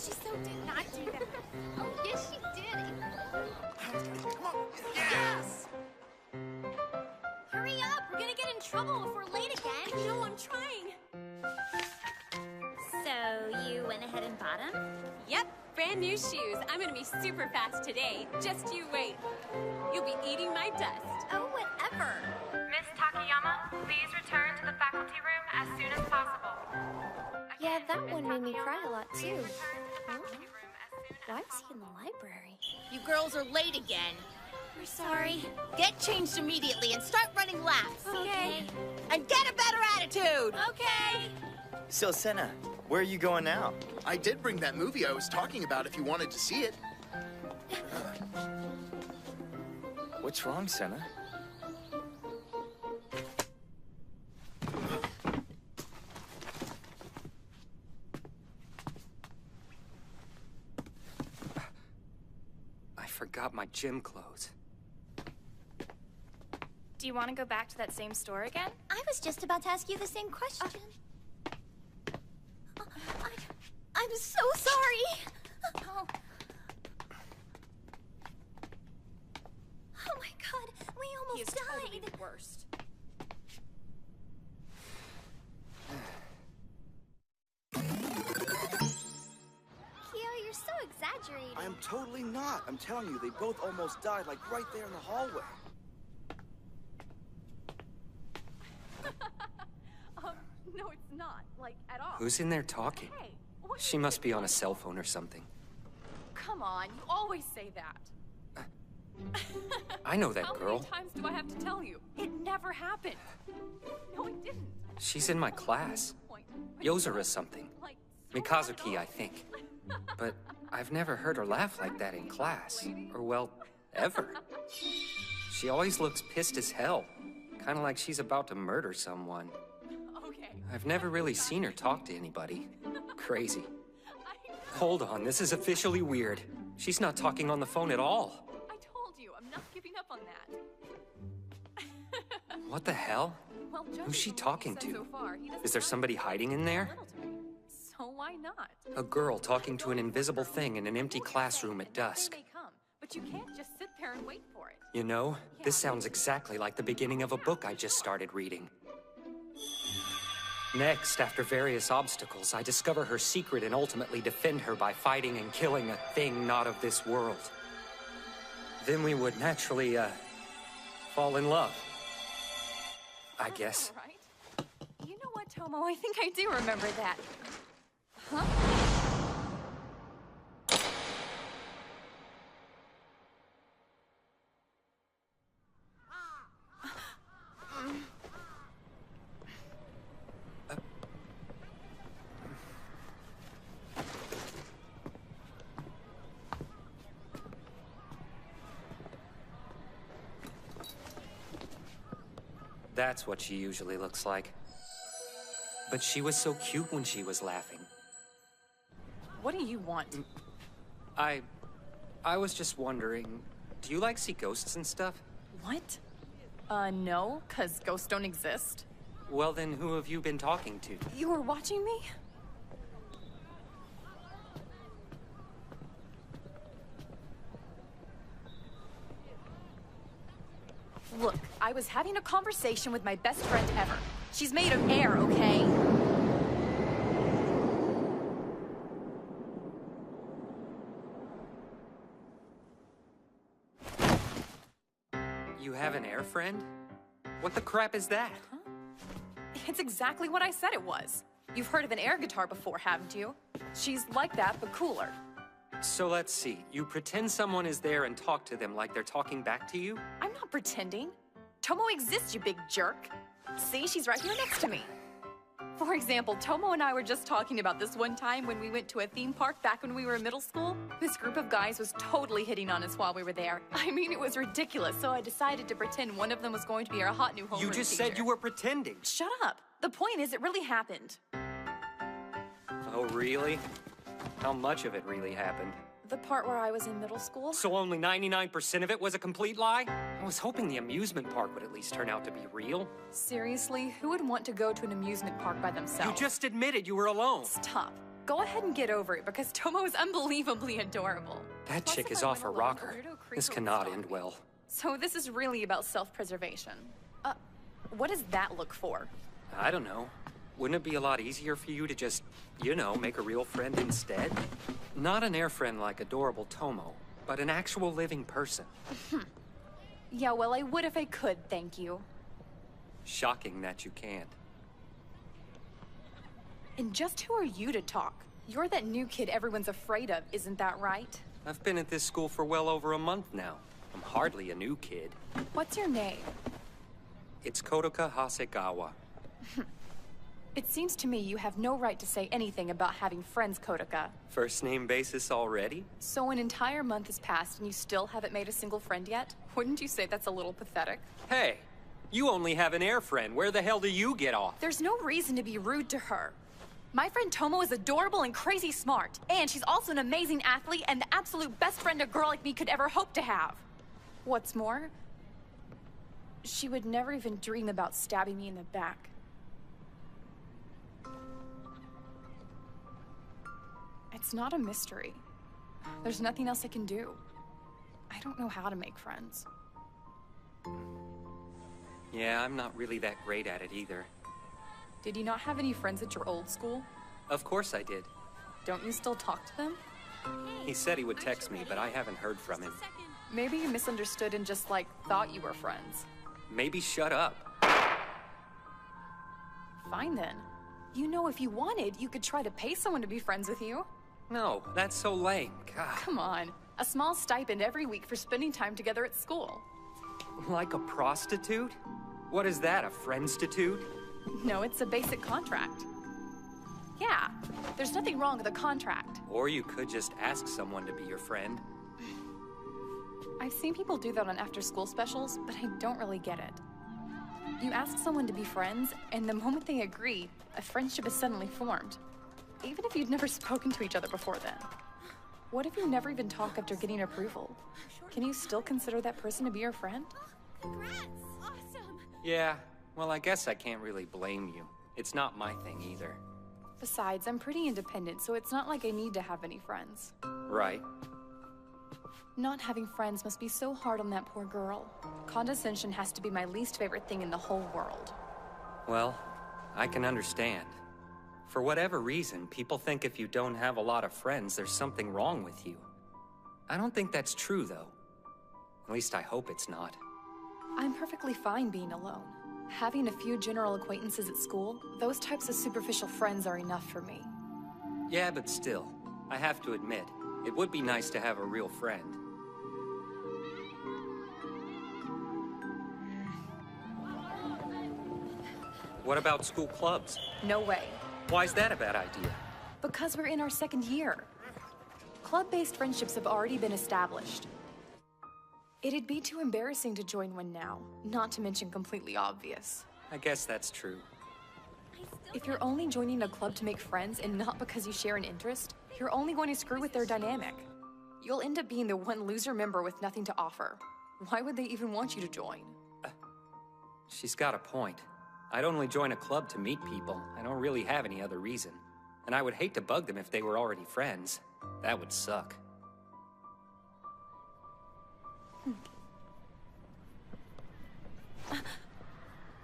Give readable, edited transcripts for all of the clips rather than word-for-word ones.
She so did not do that. Oh, yes, she did. Come on. Yes! Hurry up. We're gonna get in trouble if we're late again. I know, I'm trying. So, you went ahead and bought them? Yep, brand new shoes. I'm gonna be super fast today. Just you wait. You'll be eating my dust. Oh, whatever. Miss Takayama, please return to the faculty room as soon as possible. Yeah, that one made me Takayama, cry a lot, please too. return to the faculty room as soon as Why is he in the library? You girls are late again. We're sorry. Get changed immediately and start running laps. Okay. And get a better attitude. Okay. So, Senna, where are you going now? I did bring that movie I was talking about if you wanted to see it. What's wrong, Senna? I forgot my gym clothes. Do you want to go back to that same store again? I was just about to ask you the same question. I'm so sorry. Oh, Oh my god, we he is almost totally died. the worst. Kyo, you're so exaggerating. I am totally not. I'm telling you, they both almost died, like right there in the hallway. No, it's not, like, at all. Who's in there talking? Hey, what She must be on a cell phone or something. Come on, you always say that. I know that How girl. many times do I have to tell you? It never happened. No, it didn't. She's in my class. Point. Yozora something. Like, so Mikazuki, bad. I think. But I've never heard her laugh like that in class. Or, well, ever. She always looks pissed as hell. Kind of like she's about to murder someone. Okay. I've never really seen her talk to anybody. Crazy. I know. Hold on, this is officially weird. She's not talking on the phone at all. I told you, I'm not giving up on that. What the hell? Well, judging Who's she from what talking he said to? So far, he doesn't Is there sound somebody hiding in there? little to me. So why not? A girl talking to an invisible thing in an empty classroom at dusk. They may come, but you can't just sit there and wait for it. You know, this sounds exactly like the beginning of a book I just started reading. Next, after various obstacles, I discover her secret and ultimately defend her by fighting and killing a thing not of this world. Then we would naturally, fall in love. I guess. All right. You know what, Tomo? I think I do remember that. Huh? That's what she usually looks like. But she was so cute when she was laughing. What do you want? I was just wondering, do you like see ghosts and stuff? What? No, 'cause ghosts don't exist. Well then, who have you been talking to? You were watching me? Look, I was having a conversation with my best friend ever. She's made of air, okay? You have an air friend? What the crap is that? It's exactly what I said it was. You've heard of an air guitar before, haven't you? She's like that, but cooler. So let's see. You pretend someone is there and talk to them like they're talking back to you? I'm not pretending. Tomo exists, you big jerk. See, she's right here next to me. For example, Tomo and I were just talking about this one time when we went to a theme park back when we were in middle school. This group of guys was totally hitting on us while we were there. I mean, it was ridiculous, so I decided to pretend one of them was going to be our hot new homeroom You just teacher. said you were pretending. Shut up. The point is, it really happened. Oh, really? How much of it really happened? The part where I was in middle school? So only 99% of it was a complete lie? I was hoping the amusement park would at least turn out to be real. Seriously, who would want to go to an amusement park by themselves? You just admitted you were alone. Stop. Go ahead and get over it, because Tomo is unbelievably adorable. That Plus, chick if is I off went her alone, rocker. Gerudo Krieger This would cannot stalk end me. well. So this is really about self-preservation. What does that look for? I don't know. Wouldn't it be a lot easier for you to just, you know, make a real friend instead? Not an air friend like adorable Tomo, but an actual living person. Yeah, well, I would if I could, thank you. Shocking that you can't. And just who are you to talk? You're that new kid everyone's afraid of, isn't that right? I've been at this school for well over a month now. I'm hardly a new kid. What's your name? It's Kotoka Hasegawa. It seems to me you have no right to say anything about having friends, Kotoka. First name basis already? So an entire month has passed and you still haven't made a single friend yet? Wouldn't you say that's a little pathetic? Hey, you only have an air friend. Where the hell do you get off? There's no reason to be rude to her. My friend Tomo is adorable and crazy smart. And she's also an amazing athlete and the absolute best friend a girl like me could ever hope to have. What's more, she would never even dream about stabbing me in the back. It's not a mystery. There's nothing else I can do. I don't know how to make friends. Yeah, I'm not really that great at it either. Did you not have any friends at your old school? Of course I did. Don't you still talk to them? He said he would text me, but I haven't heard from him. Maybe you misunderstood and just, like, thought you were friends. Maybe shut up. Fine then. You know, if you wanted, you could try to pay someone to be friends with you. No, that's so lame. God. Come on. A small stipend every week for spending time together at school. Like a prostitute? What is that, a friendstitute? No, it's a basic contract. Yeah, there's nothing wrong with a contract. Or you could just ask someone to be your friend. I've seen people do that on after-school specials, but I don't really get it. You ask someone to be friends, and the moment they agree, a friendship is suddenly formed. Even if you'd never spoken to each other before then. What if you never even talk after getting approval? Can you still consider that person to be your friend? Congrats! Awesome! Yeah, well, I guess I can't really blame you. It's not my thing either. Besides, I'm pretty independent, so it's not like I need to have any friends. Right. Not having friends must be so hard on that poor girl. Condescension has to be my least favorite thing in the whole world. Well, I can understand. For whatever reason, people think if you don't have a lot of friends, there's something wrong with you. I don't think that's true, though. At least I hope it's not. I'm perfectly fine being alone. Having a few general acquaintances at school, those types of superficial friends are enough for me. Yeah, but still, I have to admit, it would be nice to have a real friend. What about school clubs? No way. Why's that a bad idea? Because we're in our second year. Club-based friendships have already been established. It'd be too embarrassing to join one now, not to mention completely obvious. I guess that's true. If you're only joining a club to make friends and not because you share an interest, you're only going to screw with their dynamic. You'll end up being the one loser member with nothing to offer. Why would they even want you to join? She's got a point. I'd only join a club to meet people. I don't really have any other reason. And I would hate to bug them if they were already friends. That would suck.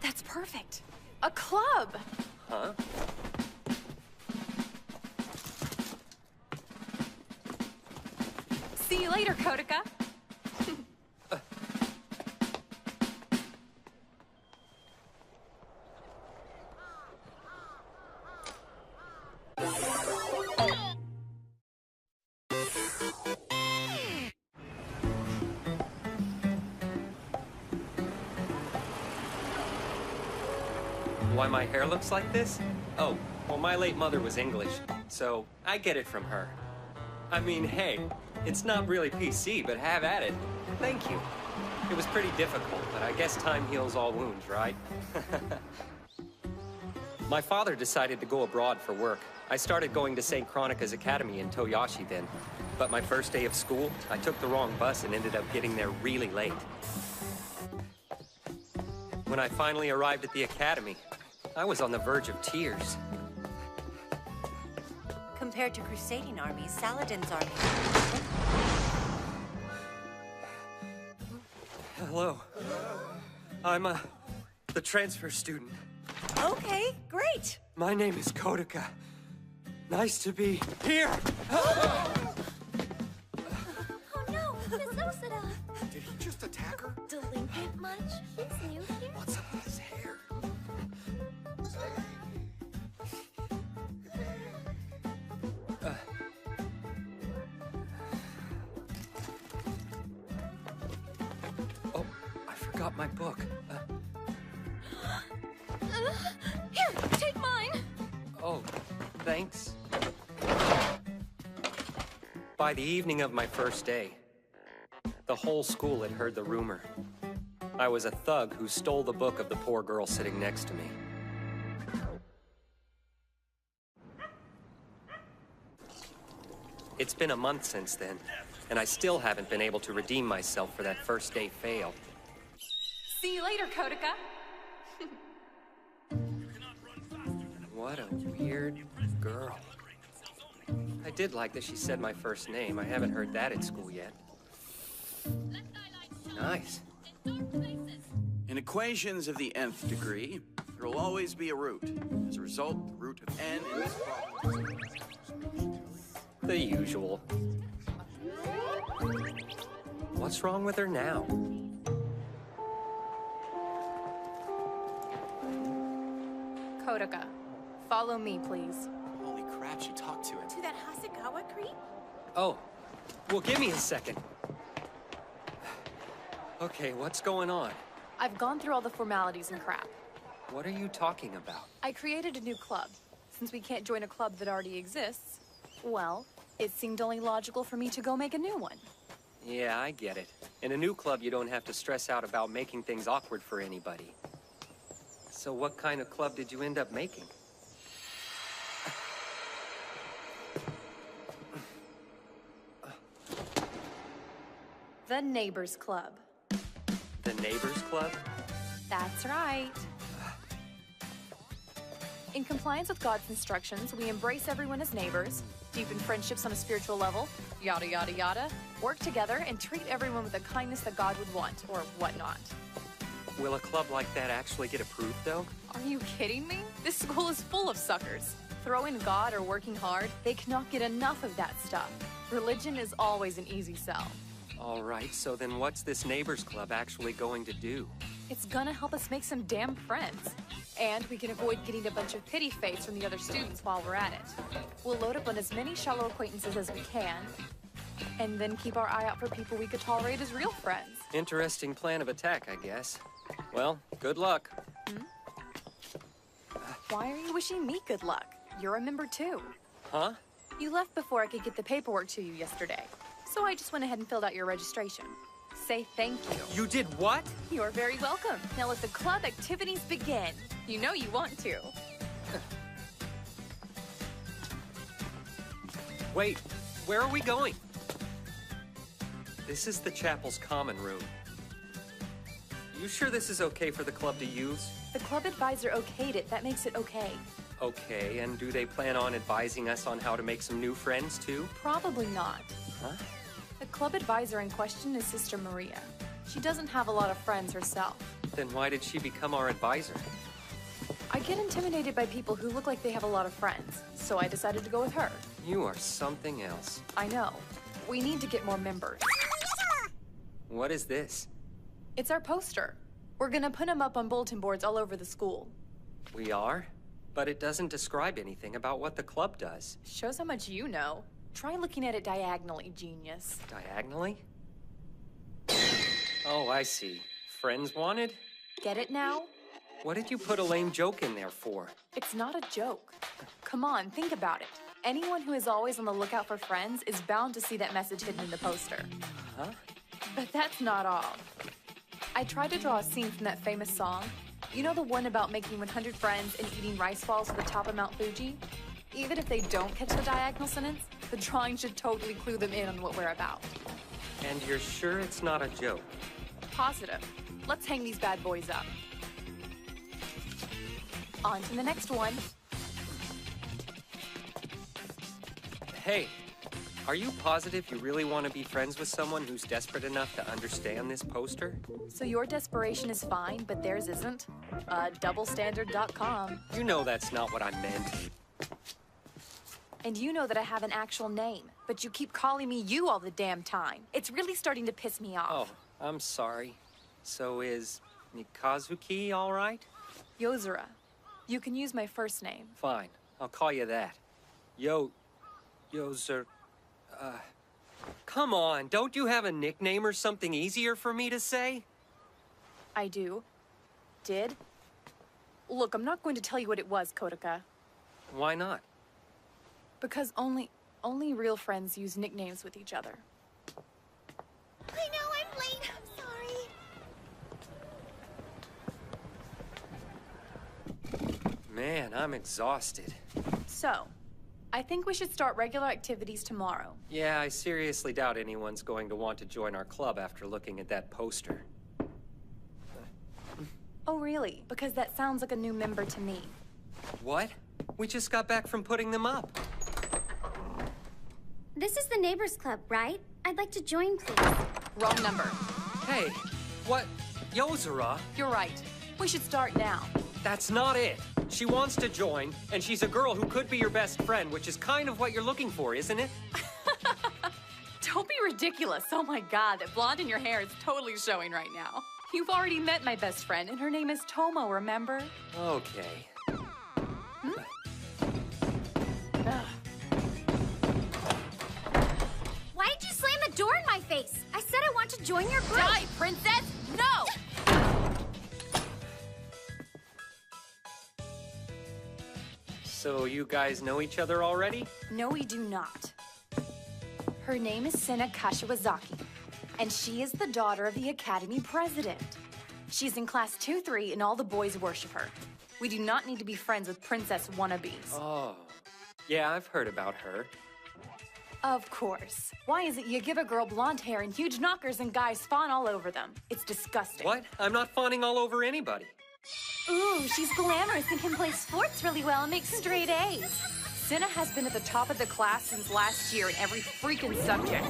That's perfect. A club! Huh? See you later, Kotoka. Why my hair looks like this? Oh, well, my late mother was English, so I get it from her. I mean, hey, it's not really PC, but have at it. Thank you. It was pretty difficult, but I guess time heals all wounds, right? My father decided to go abroad for work. I started going to St. Chronica's Academy in Toyashi then. But my first day of school, I took the wrong bus and ended up getting there really late. When I finally arrived at the academy, I was on the verge of tears. Compared to Crusading armies, Saladin's army... Hello. I'm, the transfer student. Okay, great. My name is Kodica. Nice to be here. Oh no, Miss Osada. Did he just attack her? Delinquent much? He's new here. What's up with his hair? Oh, I forgot my book. Here, take mine. Oh, thanks. By the evening of my first day, the whole school had heard the rumor. I was a thug who stole the book of the poor girl sitting next to me. It's been a month since then, and I still haven't been able to redeem myself for that first day fail. See you later, Kodica. What a weird girl. I did like that she said my first name. I haven't heard that at school yet. Nice. In equations of the nth degree, there will always be a root. As a result, the root of n in this problem... The usual. What's wrong with her now? Kodica, follow me, please. Holy crap, she talked to him. To that Hasagawa creep? Oh, well, give me a second. Okay, what's going on? I've gone through all the formalities and crap. What are you talking about? I created a new club. Since we can't join a club that already exists, well, it seemed only logical for me to go make a new one. Yeah, I get it. In a new club, you don't have to stress out about making things awkward for anybody. So what kind of club did you end up making? The Neighbors Club. The Neighbors Club? That's right. In compliance with God's instructions, we embrace everyone as neighbors, deepen friendships on a spiritual level, yada yada yada, work together, and treat everyone with the kindness that God would want, or whatnot. Will a club like that actually get approved, though? Are you kidding me? This school is full of suckers. Throw in God or working hard, they cannot get enough of that stuff. Religion is always an easy sell. All right, so then what's this Neighbors Club actually going to do? It's gonna help us make some damn friends. And we can avoid getting a bunch of pity face from the other students while we're at it. We'll load up on as many shallow acquaintances as we can, and then keep our eye out for people we could tolerate as real friends. Interesting plan of attack, I guess. Well, good luck. Why are you wishing me good luck? You're a member too. Huh? You left before I could get the paperwork to you yesterday. So I just went ahead and filled out your registration. Say thank you. You did what? You're very welcome. Now let the club activities begin. You know you want to. Wait, where are we going? This is the chapel's common room. You sure this is okay for the club to use? The club advisor okayed it. That makes it okay. Okay, and do they plan on advising us on how to make some new friends, too? Probably not. Huh? The club advisor in question is Sister Maria. She doesn't have a lot of friends herself. Then why did she become our advisor? I get intimidated by people who look like they have a lot of friends, so I decided to go with her. You are something else. I know. We need to get more members. What is this? It's our poster. We're gonna put them up on bulletin boards all over the school. We are? But it doesn't describe anything about what the club does. Shows how much you know. Try looking at it diagonally, genius. Diagonally? Oh, I see. Friends wanted? Get it now? What did you put a lame joke in there for? It's not a joke. Come on, think about it. Anyone who is always on the lookout for friends is bound to see that message hidden in the poster. Huh? But that's not all. I tried to draw a scene from that famous song. You know the one about making 100 friends and eating rice balls at the top of Mount Fuji? Even if they don't catch the diagonal sentence, the drawing should totally clue them in on what we're about. And you're sure it's not a joke? Positive. Let's hang these bad boys up. On to the next one. Hey, are you positive you really want to be friends with someone who's desperate enough to understand this poster? So your desperation is fine, but theirs isn't? Doublestandard.com. You know that's not what I meant. And you know that I have an actual name, but you keep calling me you all the damn time. It's really starting to piss me off. Oh, I'm sorry. So is Mikazuki all right? Yozura. You can use my first name. Fine, I'll call you that. Yozura. Come on, don't you have a nickname or something easier for me to say? I do. Did. Look, I'm not going to tell you what it was, Kotaka. Why not? Because only real friends use nicknames with each other. I know I'm late. I'm sorry. Man, I'm exhausted. So, I think we should start regular activities tomorrow. Yeah, I seriously doubt anyone's going to want to join our club after looking at that poster. Oh, really? Because that sounds like a new member to me. What? We just got back from putting them up. This is the Neighbors Club, right? I'd like to join, please. Wrong number. Hey, what? Yozura? You're right. We should start now. That's not it. She wants to join, and she's a girl who could be your best friend, which is kind of what you're looking for, isn't it? Don't be ridiculous. Oh my god, that blonde in your hair is totally showing right now. You've already met my best friend, and her name is Tomo, remember? Okay. Why did you slam the door in my face? I said I want to join your group. Die, princess! No! So you guys know each other already? No, we do not. Her name is Sena Kashiwazaki, and she is the daughter of the Academy president. She's in class 2-3, and all the boys worship her. We do not need to be friends with princess wannabes. Oh. Yeah, I've heard about her. Of course. Why is it you give a girl blonde hair and huge knockers and guys fawn all over them? It's disgusting. What? I'm not fawning all over anybody. Ooh, she's glamorous and can play sports really well and make straight A's. Sena has been at the top of the class since last year in every freaking subject.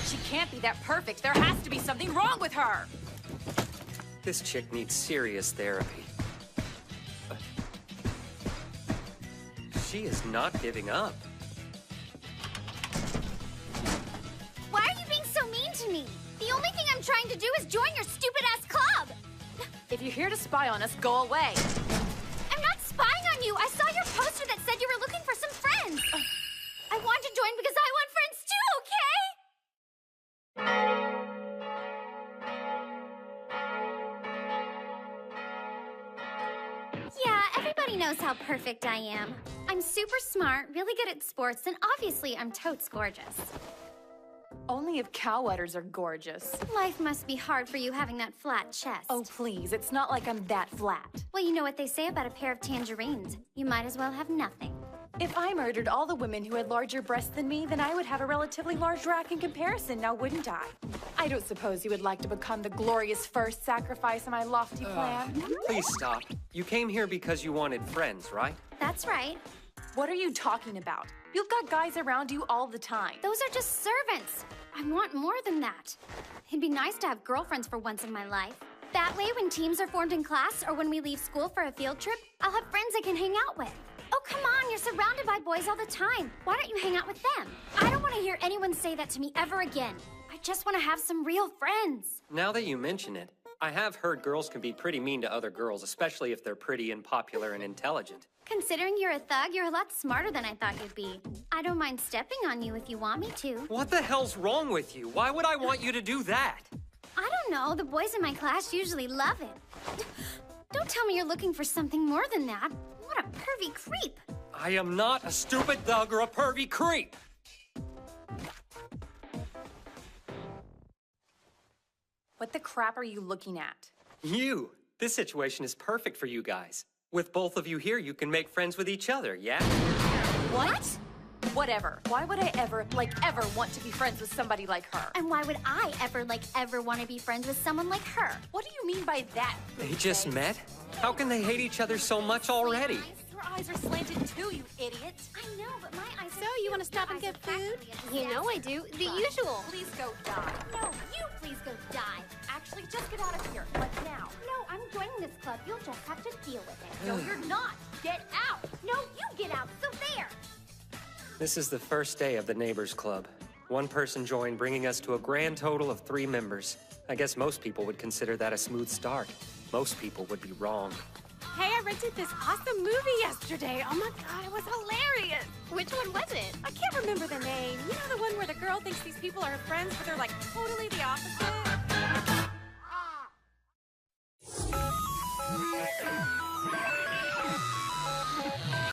She can't be that perfect. There has to be something wrong with her. This chick needs serious therapy. She is not giving up. Why are you being so mean to me? The only thing I'm trying to do is join your stupid-ass club. If you're here to spy on us, go away. I'm not spying on you. I saw your poster that said you were looking for some friends. I want to join because I want friends too, okay? Yeah, everybody knows how perfect I am. I'm super smart, really good at sports, and obviously I'm totes gorgeous. Only if cow udders are gorgeous. Life must be hard for you having that flat chest. Oh, please, it's not like I'm that flat. Well, you know what they say about a pair of tangerines. You might as well have nothing. If I murdered all the women who had larger breasts than me, then I would have a relatively large rack in comparison, now wouldn't I? I don't suppose you would like to become the glorious first sacrifice in my lofty plan? Please stop. You came here because you wanted friends, right? That's right. What are you talking about? You've got guys around you all the time. Those are just servants. I want more than that. It'd be nice to have girlfriends for once in my life. That way, when teams are formed in class or when we leave school for a field trip, I'll have friends I can hang out with. Oh, come on, you're surrounded by boys all the time. Why don't you hang out with them? I don't want to hear anyone say that to me ever again. I just want to have some real friends. Now that you mention it, I have heard girls can be pretty mean to other girls, especially if they're pretty and popular and intelligent. Considering you're a thug, you're a lot smarter than I thought you'd be. I don't mind stepping on you if you want me to. What the hell's wrong with you? Why would I want you to do that? I don't know. The boys in my class usually love it. Don't tell me you're looking for something more than that. What a pervy creep. I am not a stupid thug or a pervy creep. What the crap are you looking at? You. This situation is perfect for you guys. With both of you here, you can make friends with each other, yeah? What? Whatever. Why would I ever want to be friends with somebody like her? And why would I ever want to be friends with someone like her? What do you mean by that? They just met? How can they hate each other so much already? Your eyes are slanted too, you idiot. I know, but my eyes So, you want to stop and get food? You know I do. The usual. Please go die. No, you please go die. Actually, just get out of here. Like now. No, I'm joining this club. You'll just have to deal with it. No, you're not. Get out. No, you get out. So there. This is the first day of the Neighbors Club. One person joined, bringing us to a grand total of 3 members. I guess most people would consider that a smooth start. Most people would be wrong. Hey, I rented this awesome movie yesterday. Oh my god, it was hilarious. Which one was it? I can't remember the name. You know the one where the girl thinks these people are her friends, but they're like totally the opposite?